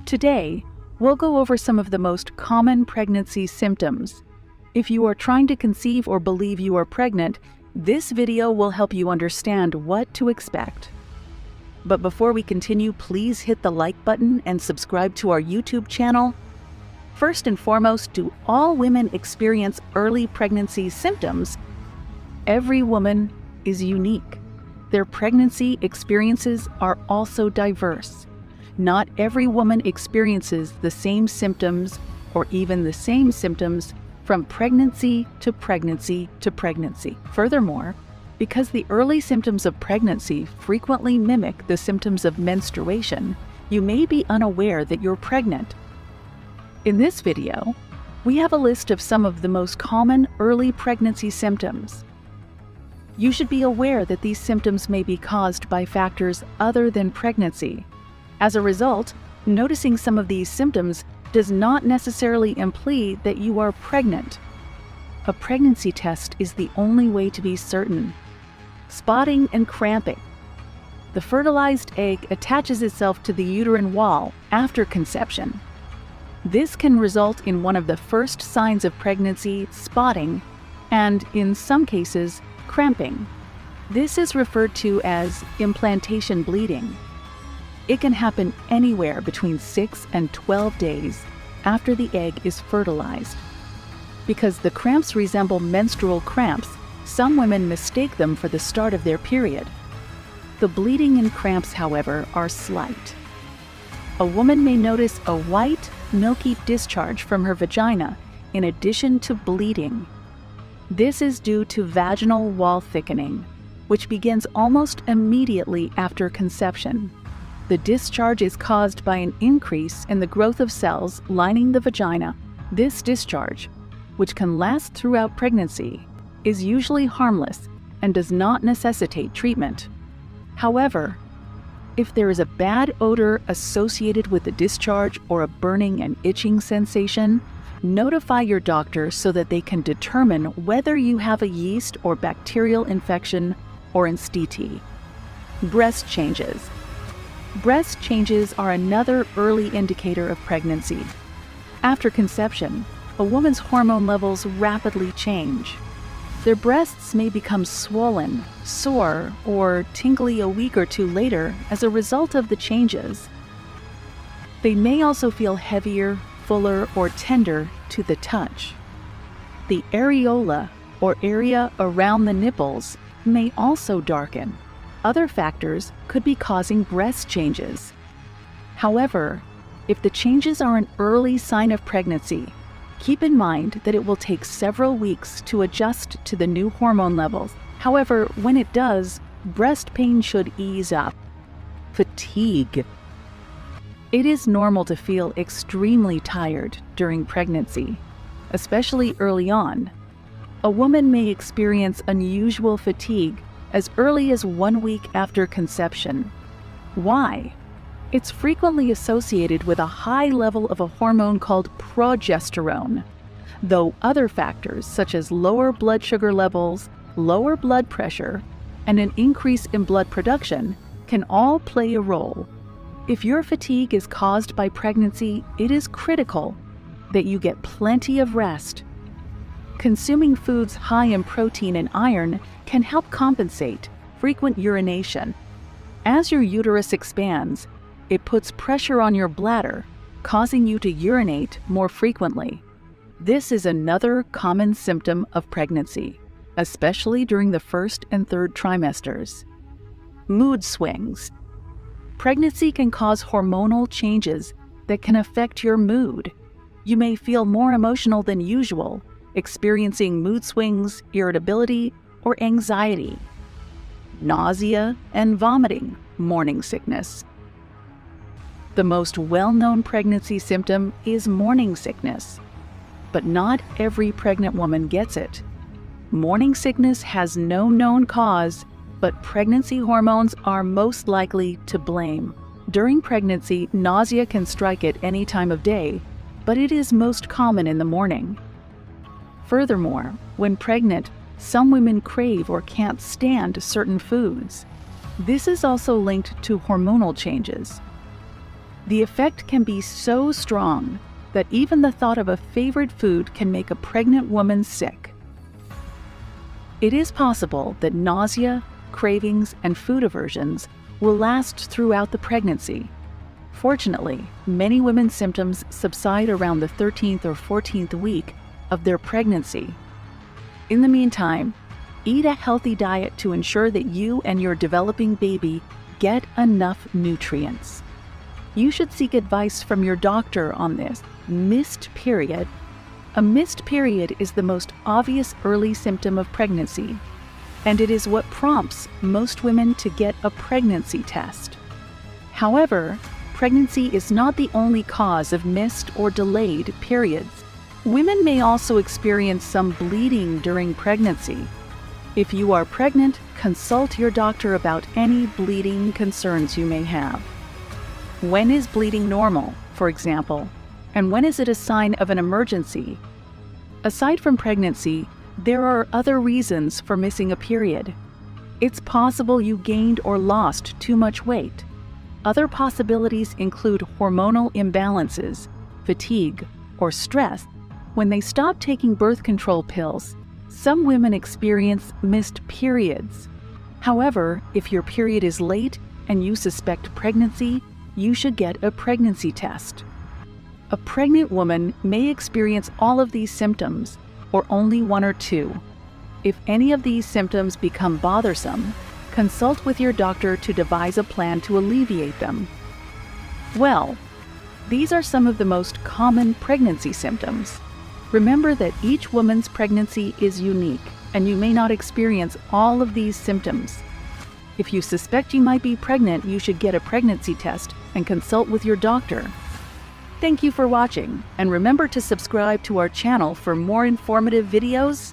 Today, we'll go over some of the most common pregnancy symptoms. If you are trying to conceive or believe you are pregnant, this video will help you understand what to expect. But before we continue, please hit the like button and subscribe to our YouTube channel. First and foremost, do all women experience early pregnancy symptoms? Every woman is unique. Their pregnancy experiences are also diverse. Not every woman experiences the same symptoms or even the same symptoms from pregnancy to pregnancy to pregnancy. Furthermore, because the early symptoms of pregnancy frequently mimic the symptoms of menstruation, you may be unaware that you're pregnant. In this video, we have a list of some of the most common early pregnancy symptoms. You should be aware that these symptoms may be caused by factors other than pregnancy. As a result, noticing some of these symptoms does not necessarily imply that you are pregnant. A pregnancy test is the only way to be certain. Spotting and cramping. The fertilized egg attaches itself to the uterine wall after conception. This can result in one of the first signs of pregnancy, spotting, and in some cases, cramping. This is referred to as implantation bleeding. It can happen anywhere between 6 and 12 days after the egg is fertilized. Because the cramps resemble menstrual cramps, some women mistake them for the start of their period. The bleeding and cramps, however, are slight. A woman may notice a white, milky discharge from her vagina in addition to bleeding. This is due to vaginal wall thickening, which begins almost immediately after conception. The discharge is caused by an increase in the growth of cells lining the vagina. This discharge, which can last throughout pregnancy, is usually harmless and does not necessitate treatment. However, if there is a bad odor associated with the discharge or a burning and itching sensation, notify your doctor so that they can determine whether you have a yeast or bacterial infection or NSTT. Breast changes. Breast changes are another early indicator of pregnancy. After conception, a woman's hormone levels rapidly change. Their breasts may become swollen, sore, or tingly a week or two later as a result of the changes. They may also feel heavier, fuller, or tender to the touch. The areola, or area around the nipples, may also darken. Other factors could be causing breast changes. However, if the changes are an early sign of pregnancy, keep in mind that it will take several weeks to adjust to the new hormone levels. However, when it does, breast pain should ease up. Fatigue. It is normal to feel extremely tired during pregnancy, especially early on. A woman may experience unusual fatigue as early as 1 week after conception. Why? It's frequently associated with a high level of a hormone called progesterone, though other factors such as lower blood sugar levels, lower blood pressure, and an increase in blood production can all play a role. If your fatigue is caused by pregnancy, it is critical that you get plenty of rest. Consuming foods high in protein and iron can help compensate frequent urination. As your uterus expands, it puts pressure on your bladder, causing you to urinate more frequently. This is another common symptom of pregnancy, especially during the first and third trimesters. Mood swings. Pregnancy can cause hormonal changes that can affect your mood. You may feel more emotional than usual, experiencing mood swings, irritability, or anxiety. Nausea and vomiting, morning sickness. The most well-known pregnancy symptom is morning sickness, but not every pregnant woman gets it. Morning sickness has no known cause, but pregnancy hormones are most likely to blame. During pregnancy, nausea can strike at any time of day, but it is most common in the morning. Furthermore, when pregnant, some women crave or can't stand certain foods. This is also linked to hormonal changes. The effect can be so strong that even the thought of a favorite food can make a pregnant woman sick. It is possible that nausea, cravings, and food aversions will last throughout the pregnancy. Fortunately, many women's symptoms subside around the 13th or 14th week of their pregnancy. In the meantime, eat a healthy diet to ensure that you and your developing baby get enough nutrients. You should seek advice from your doctor on this missed period. A missed period is the most obvious early symptom of pregnancy, and it is what prompts most women to get a pregnancy test. However, pregnancy is not the only cause of missed or delayed periods. Women may also experience some bleeding during pregnancy. If you are pregnant, consult your doctor about any bleeding concerns you may have. When is bleeding normal, for example, and when is it a sign of an emergency? Aside from pregnancy, there are other reasons for missing a period. It's possible you gained or lost too much weight. Other possibilities include hormonal imbalances, fatigue, or stress. When they stop taking birth control pills, some women experience missed periods. However, if your period is late and you suspect pregnancy, you should get a pregnancy test. A pregnant woman may experience all of these symptoms, or only one or two. If any of these symptoms become bothersome, consult with your doctor to devise a plan to alleviate them. Well, these are some of the most common pregnancy symptoms. Remember that each woman's pregnancy is unique, and you may not experience all of these symptoms. If you suspect you might be pregnant, you should get a pregnancy test and consult with your doctor. Thank you for watching, and remember to subscribe to our channel for more informative videos